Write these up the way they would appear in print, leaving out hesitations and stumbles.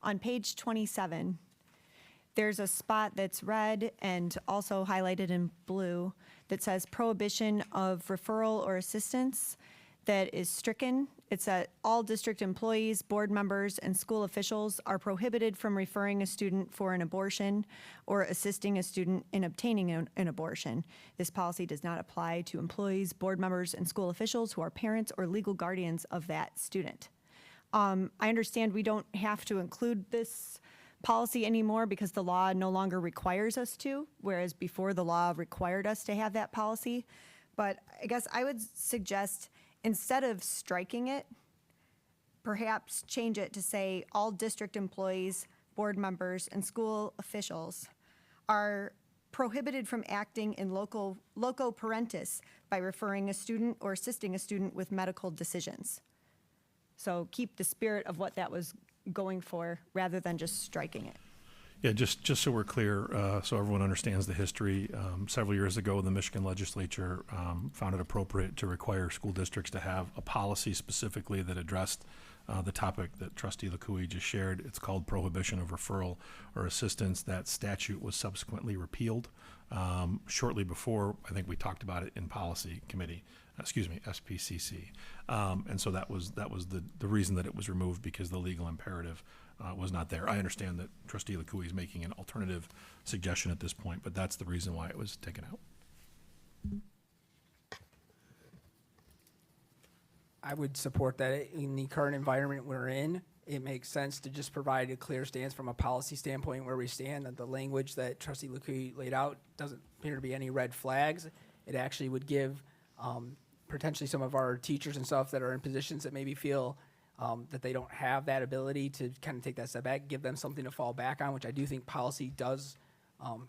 on page 27, there's a spot that's red and also highlighted in blue that says prohibition of referral or assistance that is stricken. It's that all district employees, board members, and school officials are prohibited from referring a student for an abortion or assisting a student in obtaining an abortion. This policy does not apply to employees, board members, and school officials who are parents or legal guardians of that student. I understand we don't have to include this policy anymore because the law no longer requires us to, whereas before the law required us to have that policy. But I guess I would suggest instead of striking it, perhaps change it to say all district employees, board members, and school officials are prohibited from acting in loco parentis by referring a student or assisting a student with medical decisions. So keep the spirit of what that was going for rather than just striking it. Yeah, just so we're clear, so everyone understands the history, several years ago, the Michigan legislature found it appropriate to require school districts to have a policy specifically that addressed the topic that Trustee LeCouey just shared. It's called prohibition of referral or assistance. That statute was subsequently repealed shortly before. I think we talked about it in policy committee, SPCC. And so that was the reason that it was removed, because the legal imperative was not there. I understand that Trustee LeCouey is making an alternative suggestion at this point, but that's the reason why it was taken out. I would support that. In the current environment we're in, it makes sense to just provide a clear stance from a policy standpoint where we stand, that the language that Trustee LeCouey laid out doesn't appear to be any red flags. It actually would give potentially some of our teachers and stuff that are in positions that maybe feel that they don't have that ability to kind of take that step back, give them something to fall back on, which I do think policy does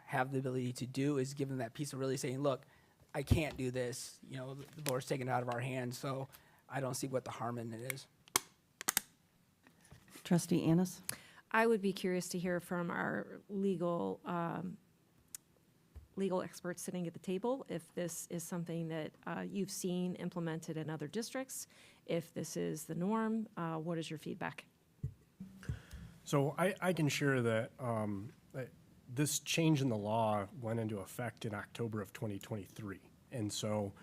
have the ability to do, is give them that piece of really saying, look, I can't do this. You know, the board's taken it out of our hands, so I don't see what the harm in it is. Trustee Annis? I would be curious to hear from our legal experts sitting at the table if this is something that you've seen implemented in other districts, if this is the norm. What is your feedback? So I can share that this change in the law went into effect in October of 2023. And so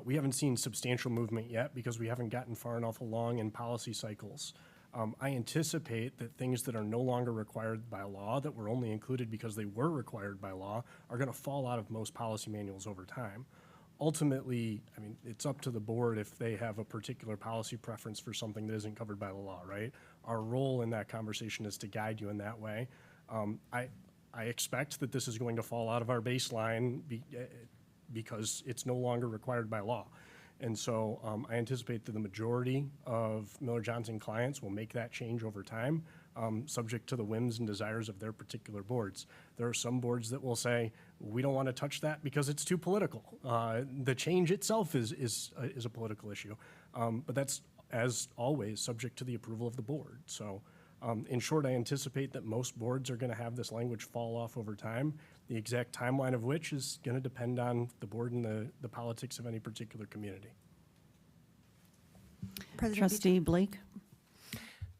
we haven't seen substantial movement yet because we haven't gotten far enough along in policy cycles. I anticipate that things that are no longer required by law, that were only included because they were required by law, are going to fall out of most policy manuals over time. Ultimately, I mean, it's up to the board if they have a particular policy preference for something that isn't covered by the law, right? Our role in that conversation is to guide you in that way. I expect that this is going to fall out of our baseline because it's no longer required by law. And so I anticipate that the majority of Miller-Johnson clients will make that change over time, subject to the whims and desires of their particular boards. There are some boards that will say, we don't want to touch that because it's too political. The change itself is a political issue. But that's, as always, subject to the approval of the board. So in short, I anticipate that most boards are going to have this language fall off over time, the exact timeline of which is going to depend on the board and the politics of any particular community. Trustee Blake?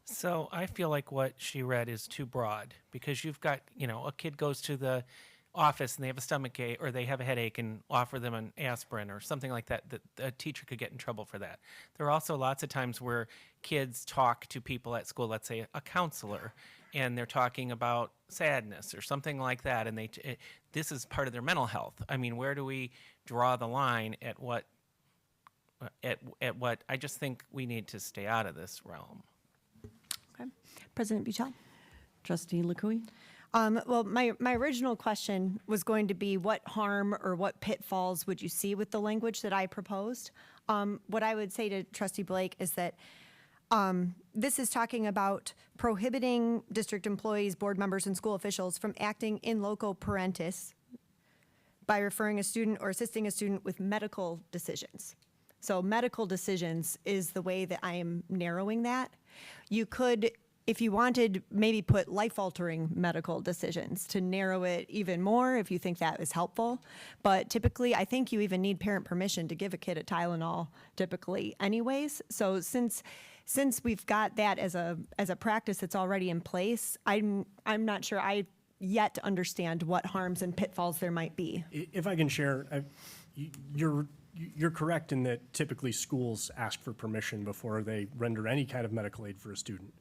So I feel like what she read is too broad, because you've got, you know, a kid goes to the office and they have a stomach ache or they have a headache and offer them an aspirin or something like that, that a teacher could get in trouble for that. There are also lots of times where kids talk to people at school, let's say a counselor, and they're talking about sadness or something like that, and this is part of their mental health. I mean, where do we draw the line at what I just think we need to stay out of this realm. Okay. President Buchel? Trustee LeCouey? Well, my original question was going to be what harm or what pitfalls would you see with the language that I proposed? What I would say to Trustee Blake is that this is talking about prohibiting district employees, board members, and school officials from acting in loco parentis by referring a student or assisting a student with medical decisions. So medical decisions is the way that I am narrowing that. You could, if you wanted, maybe put life-altering medical decisions to narrow it even more if you think that is helpful. But typically, I think you even need parent permission to give a kid a Tylenol typically anyways. So since since we've got that as a practice that's already in place, I'm not sure I yet understand what harms and pitfalls there might be. If I can share, you're correct in that typically schools ask for permission before they render any kind of medical aid for a student.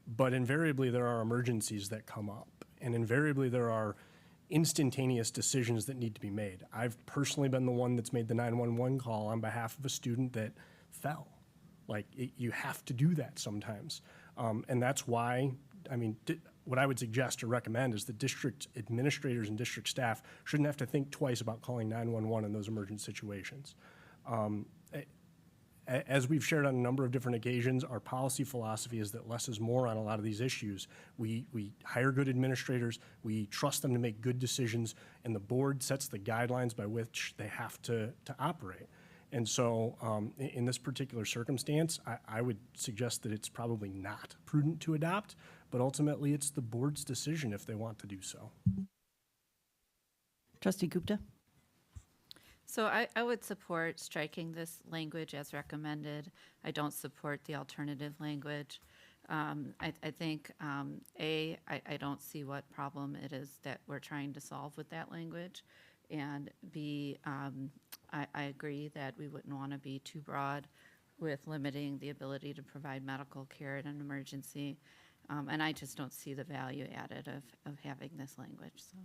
But invariably, there are emergencies that come up, and invariably there are instantaneous decisions that need to be made. I've personally been the one that's made the 911 call on behalf of a student that fell. You have to do that sometimes. And that's why, what I would suggest or recommend is that district administrators and district staff shouldn't have to think twice about calling 911 in those emergent situations. As we've shared on a number of different occasions, our policy philosophy is that less is more on a lot of these issues. We hire good administrators, we trust them to make good decisions, and the board sets the guidelines by which they have to operate. And so in this particular circumstance, I would suggest that it's probably not prudent to adopt, but ultimately it's the board's decision if they want to do so. Trustee Gupta? So I would support striking this language as recommended. I don't support the alternative language. I think, I don't see what problem it is that we're trying to solve with that language. And B, I agree that we wouldn't want to be too broad with limiting the ability to provide medical care in an emergency. And I just don't see the value added of having this language, so.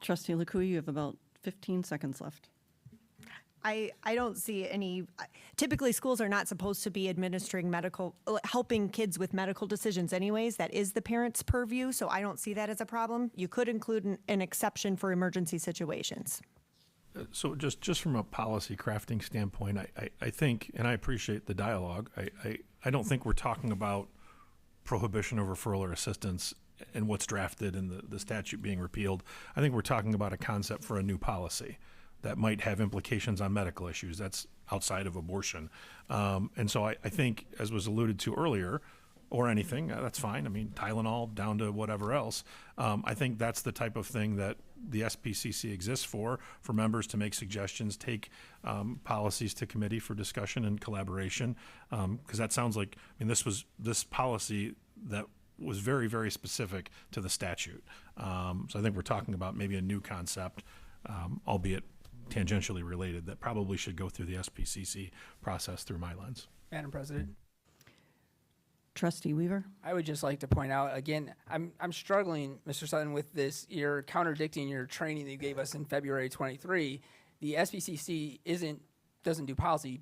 Trustee Lukui, you have about 15 seconds left. I don't see any, typically schools are not supposed to be administering helping kids with medical decisions anyways. That is the parent's purview, so I don't see that as a problem. You could include an exception for emergency situations. So just from a policy crafting standpoint, I think, and I appreciate the dialogue, I don't think we're talking about prohibition of referral or assistance and what's drafted and the statute being repealed. I think we're talking about a concept for a new policy that might have implications on medical issues. That's outside of abortion. And so I think, as was alluded to earlier, or anything, that's fine. I mean, Tylenol down to whatever else. I think that's the type of thing that the SPCC exists for members to make suggestions, take policies to committee for discussion and collaboration. Because that sounds like, this policy that was very, very specific to the statute. So I think we're talking about maybe a new concept, albeit tangentially related, that probably should go through the SPCC process through my lens. Madam President, Trustee Weaver? I would just like to point out, again, I'm struggling, Mr. Sutton, with this. You're contradicting your training that you gave us in February 23. The SPCC doesn't do policy.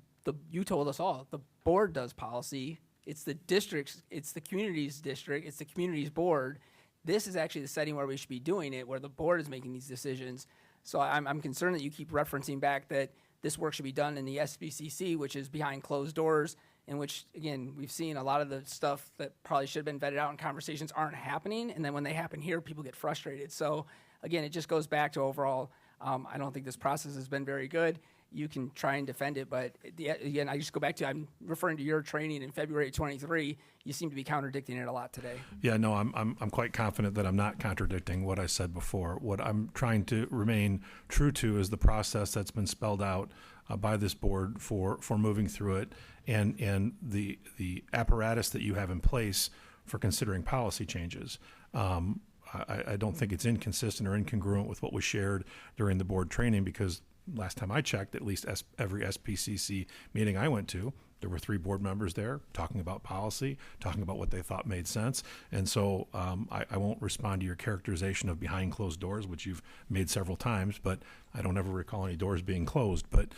You told us all. The board does policy. It's the district's, it's the community's district, it's the community's board. This is actually the setting where we should be doing it, where the board is making these decisions. So I'm concerned that you keep referencing back that this work should be done in the SPCC, which is behind closed doors, in which, again, we've seen a lot of the stuff that probably should have been vetted out in conversations aren't happening. And then when they happen here, people get frustrated. So again, it just goes back to overall, I don't think this process has been very good. You can try and defend it, but again, I just go back to, I'm referring to your training in February 23. You seem to be contradicting it a lot today. Yeah, no, I'm quite confident that I'm not contradicting what I said before. What I'm trying to remain true to is the process that's been spelled out by this board for moving through it, and the apparatus that you have in place for considering policy changes. I don't think it's inconsistent or incongruent with what was shared during the board training, because last time I checked, at least every SPCC meeting I went to, there were 3 board members there talking about policy, talking about what they thought made sense. And so I won't respond to your characterization of behind closed doors, which you've made several times, but I don't ever recall any doors being closed. But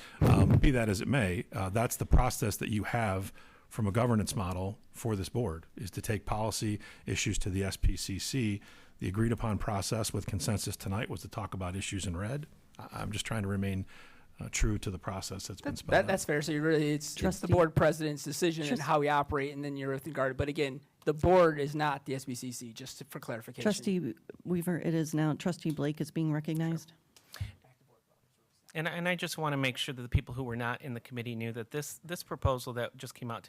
be that as it may, that's the process that you have from a governance model for this board, is to take policy issues to the SPCC. The agreed upon process with consensus tonight was to talk about issues in red. I'm just trying to remain true to the process that's been spelled out. That's fair. So you really, it's the board president's decision and how we operate, and then you're with regard. But again, the board is not the SBCC, just for clarification. Trustee Weaver, it is now Trustee Blake is being recognized. And I just want to make sure that the people who were not in the committee knew that this proposal that just came out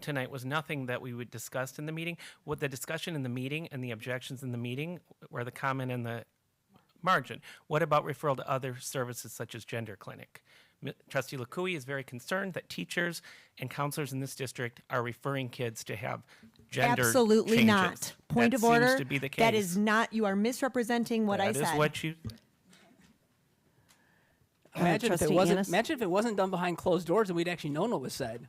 tonight was nothing that we would discuss in the meeting. What the discussion in the meeting and the objections in the meeting, where the comment and the margin. What about referral to other services such as gender clinic? Trustee Lukui is very concerned that teachers and counselors in this district are referring kids to have gender Absolutely changes. not. Point That of order. seems to be the case. That is not, you are misrepresenting what I That is said. what you. Imagine if Trustee it wasn't. Ennis? Imagine if it wasn't done behind closed doors and we'd actually known what was said.